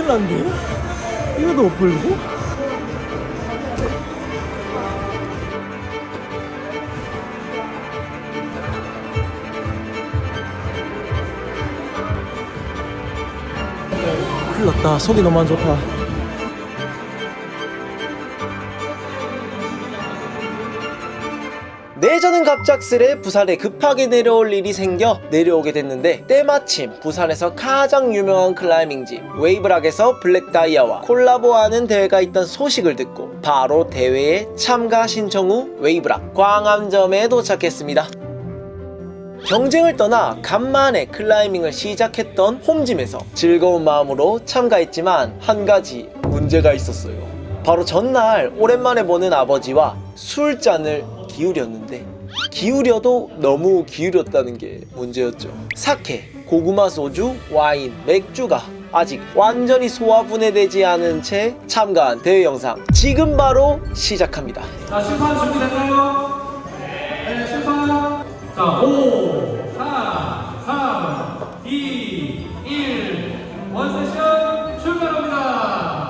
났네. 이것도 못 풀고? 큰일 났다. 속이 너무 안 좋다. 네, 저는 갑작스레 부산에 급하게 내려올 일이 생겨 내려오게 됐는데, 때마침 부산에서 가장 유명한 클라이밍집 웨이브락에서 블랙다이아와 콜라보하는 대회가 있던 소식을 듣고 바로 대회에 참가 신청 후 웨이브락 광암점에 도착했습니다. 경쟁을 떠나 간만에 클라이밍을 시작했던 홈짐에서 즐거운 마음으로 참가했지만 한 가지 문제가 있었어요. 바로 전날 오랜만에 보는 아버지와 술잔을 기울였는데, 기울여도 너무 기울였다는 게 문제였죠. 사케, 고구마 소주, 와인, 맥주가 아직 완전히 소화분해되지 않은 채 참가한 대회 영상 지금 바로 시작합니다. 자, 심판 준비됐나요? 네, 심판. 자, 5, 4, 3, 2, 1. 원세션 출발합니다.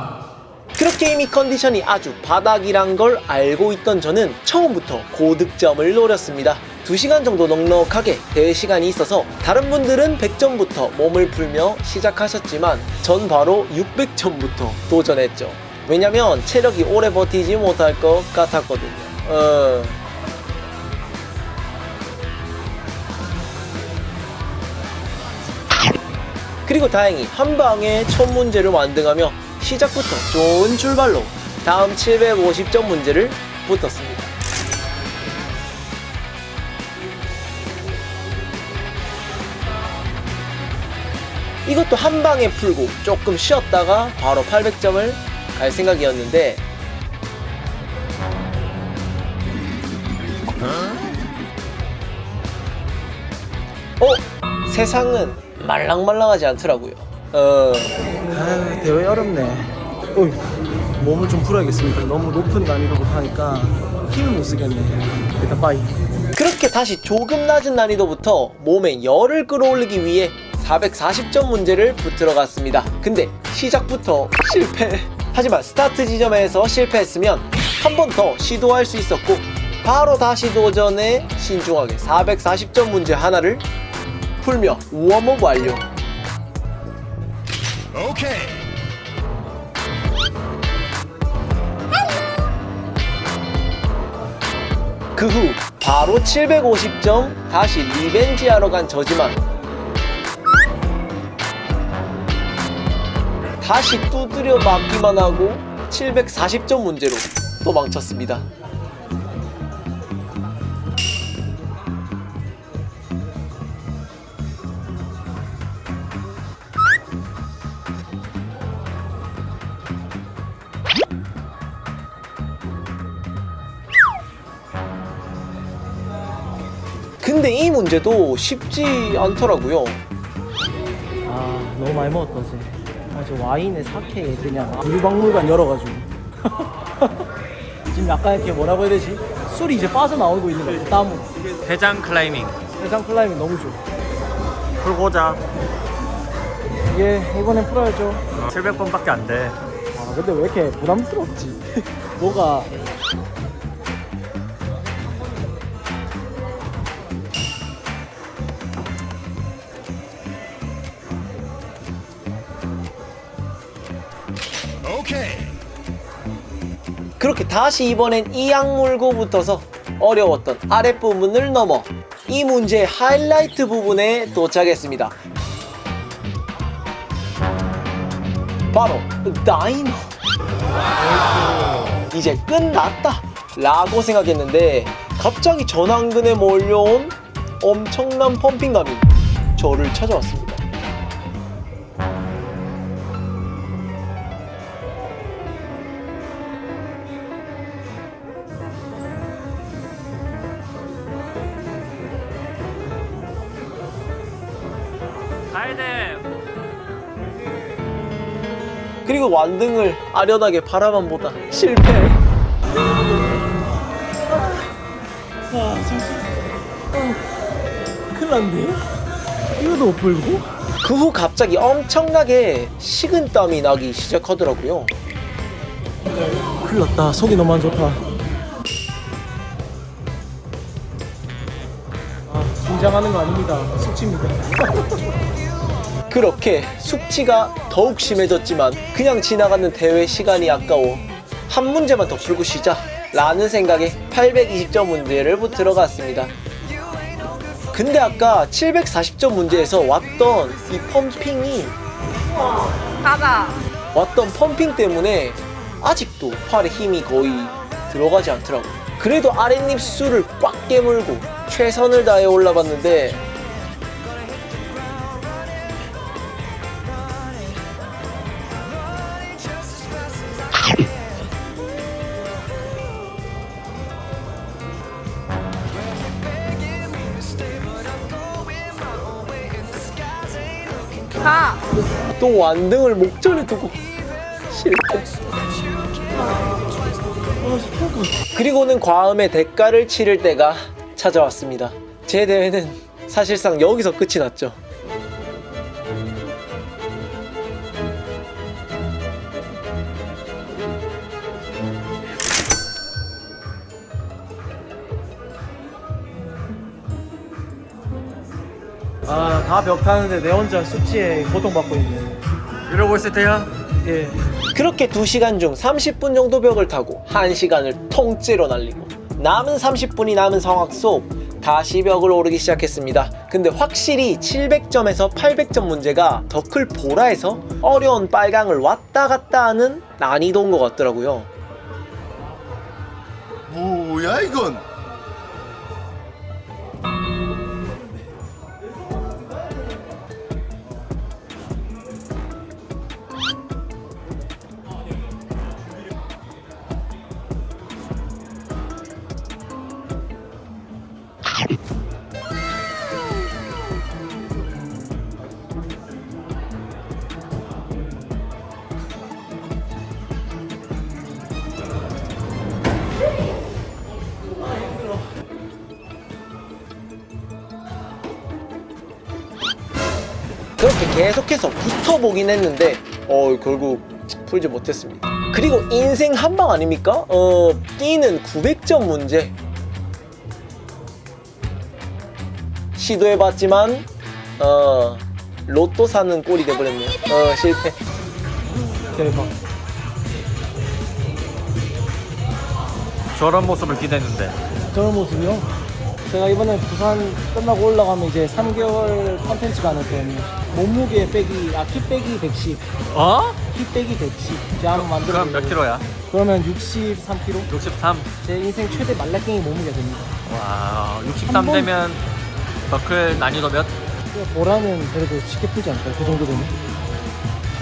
그렇게 이미 컨디션이 아주 바닥이란 걸 알고 있던 저는 처음부터 고득점을 노렸습니다. 2시간 정도 넉넉하게 대회 시간이 있어서 다른 분들은 100점부터 몸을 풀며 시작하셨지만 전 바로 600점부터 도전했죠. 왜냐면 체력이 오래 버티지 못할 것 같았거든요. 그리고 다행히 한 방에 첫 문제를 완등하며 시작부터 좋은 출발로 다음 750점 문제를 붙었습니다. 이것도 한 방에 풀고 조금 쉬었다가 바로 800점을 갈 생각이었는데, 세상은 말랑말랑하지 않더라고요. 아유, 대회 어렵네. 어이, 몸을 좀 풀어야겠습니다. 너무 높은 난이도부터 하니까 힘을 못 쓰겠네. 일단 빠이. 그렇게 다시 조금 낮은 난이도부터 몸에 열을 끌어올리기 위해 440점 문제를 붙들어 갔습니다. 근데 시작부터 실패. 하지만 스타트 지점에서 실패했으면 한 번 더 시도할 수 있었고, 바로 다시 도전해 신중하게 440점 문제 하나를 풀며 웜업 완료. 그 후 바로 750점 다시 리벤지하러 간 저지만 다시 두드려 맞기만 하고 740점 문제로 또 망쳤습니다. 근데 이 문제도 쉽지 않더라고요. 아, 너무 많이 먹었다, 어제. 저 와인에 사케에 그냥 물박물관 열어가지고. 지금 약간 이렇게 뭐라고 해야 되지? 술이 이제 빠져나오고 있는 것 같아, 땀으로. 대장 클라이밍 해상 클라이밍 너무 좋아. 풀고자. 이게 이번엔 풀어야죠. 700번밖에 안 돼. 아, 근데 왜 이렇게 부담스럽지? 뭐가. 그렇게 다시 이번엔 이 악물고 붙어서 어려웠던 아랫부분을 넘어 이 문제의 하이라이트 부분에 도착했습니다. 바로 다이너. 이제 끝났다 라고 생각했는데, 갑자기 전완근에 몰려온 엄청난 펌핑감이 저를 찾아왔습니다. 가야돼. 그리고 완등을 아련하게 바라만 보다 실패. 큰일 났네. 이것도 못 풀고? 그 후 갑자기 엄청나게 식은땀이 나기 시작하더라고요. 큰일 났다. 속이 너무 안 좋다. 긴장하는 거 아닙니다. 숙취입니다. 그렇게 숙취가 더욱 심해졌지만 그냥 지나가는 대회 시간이 아까워 한 문제만 더 풀고 쉬자 라는 생각에 820점 문제를 들어갔습니다. 근데 아까 740점 문제에서 왔던 이 펌핑이 왔던 펌핑 때문에 아직도 팔에 힘이 거의 들어가지 않더라고요. 그래도 아랫입 술을 꽉 깨물고 최선을 다해 올라봤는데 또 완등을 목전에 두고 실패. 그리고는 과음의 대가를 치를 때가 찾아왔습니다. 제 대회는 사실상 여기서 끝이 났죠. 다 벽 타는데 내 혼자 숙취에 고통받고 있네. 이러고 있을 때야. 예. 그렇게 2시간 중 30분 정도 벽을 타고 1시간을 통째로 날리고 남은 30분이 남은 상황 속 다시 벽을 오르기 시작했습니다. 근데 확실히 700점에서 800점 문제가 더클 보라에서 어려운 빨강을 왔다 갔다 하는 난이도인 것 같더라고요. 뭐야 이건? 그렇게 계속해서 붙어보긴 했는데 결국 풀지 못했습니다. 그리고 인생 한방 아닙니까? 끼는 900점 문제 시도해봤지만 로또 사는 꼴이 돼버렸네요. 실패. 대박. 저런 모습을 기대했는데. 저런 모습이요? 제가 이번에 부산 끝나고 올라가면 이제 3개월 컨텐츠가 하거든요. 몸무게 빼기, 키 빼기 110, 어? 키 빼기 110. 제가 한번 만들어. 그럼 몇 킬로야? 그러면 63kg? 63. 제 인생 최대 말라깽이 몸무게 됩니다. 와, 63 한 번- 되면 너클 난이도 몇? 보라는 그래도 쉽게 풀지 않을까요? 그 정도 되면?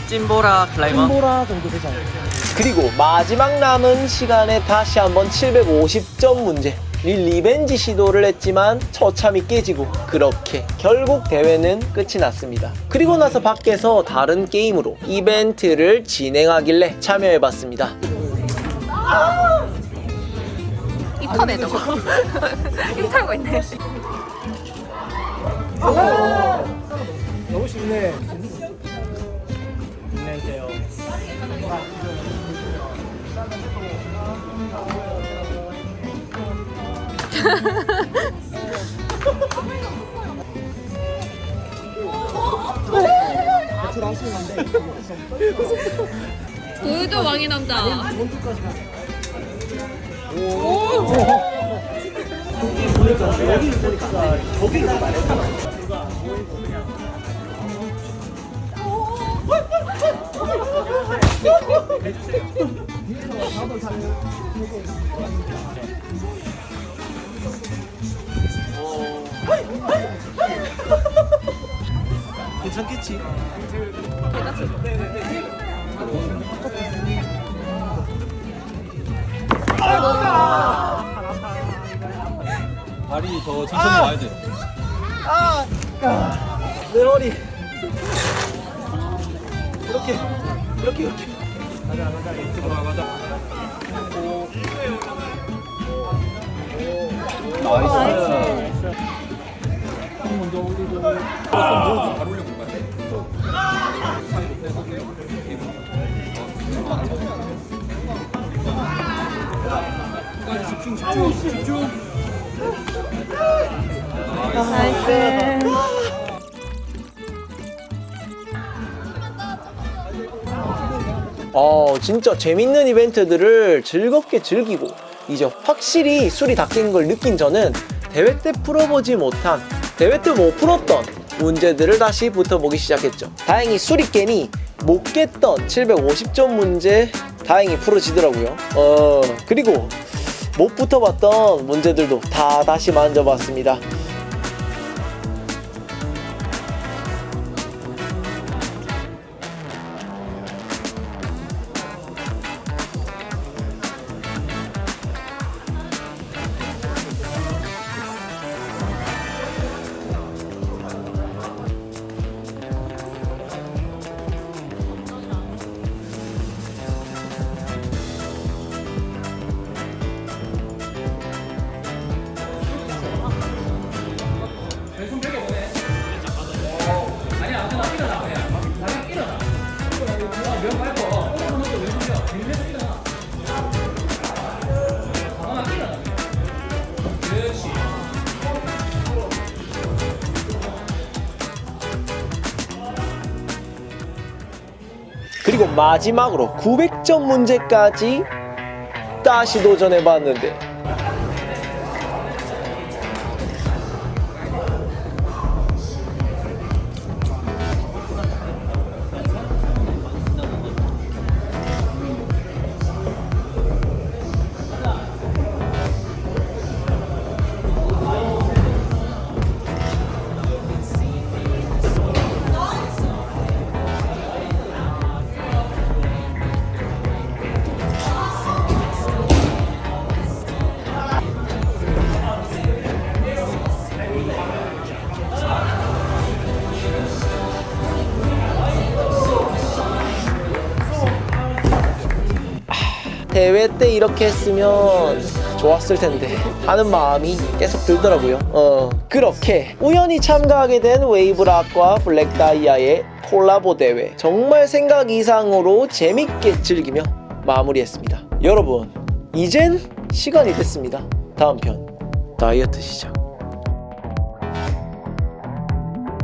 찐보라 클라이머? 찐보라 정도 되지 않을까요? 그리고 마지막 남은 시간에 다시 한번 750점 문제 리벤지 시도를 했지만 처참히 깨지고 그렇게 결국 대회는 끝이 났습니다. 그리고 나서 밖에서 다른 게임으로 이벤트를 진행하길래 참여해봤습니다. 입 터네 저거. 입 털고 있네. 너무 쉽네. 안녕하세요. 돌도 왕의 남자. 괜찮겠지? 다리 더 천천히 와야 돼. 내 허리. 이렇게. 나이스. 먼저 올리고. 잘 올려볼까요? 나이스. 진짜 재밌는 이벤트들을 즐겁게 즐기고 이제 확실히 술이 다 깬 걸 느낀 저는 대회 때 풀어보지 못한, 대회 때 못 풀었던 문제들을 다시 붙어보기 시작했죠. 다행히 술이 깨니 못 깼던 750점 문제 다행히 풀어지더라고요. 그리고 못 붙어봤던 문제들도 다 다시 만져봤습니다. 그리고 마지막으로 900점 문제까지 다시 도전해봤는데 대회 때 이렇게 했으면 좋았을 텐데 하는 마음이 계속 들더라고요. 그렇게 우연히 참가하게 된 웨이브락과 블랙다이아의 콜라보 대회, 정말 생각 이상으로 재밌게 즐기며 마무리했습니다. 여러분, 이젠 시간이 됐습니다. 다음 편 다이어트 시작.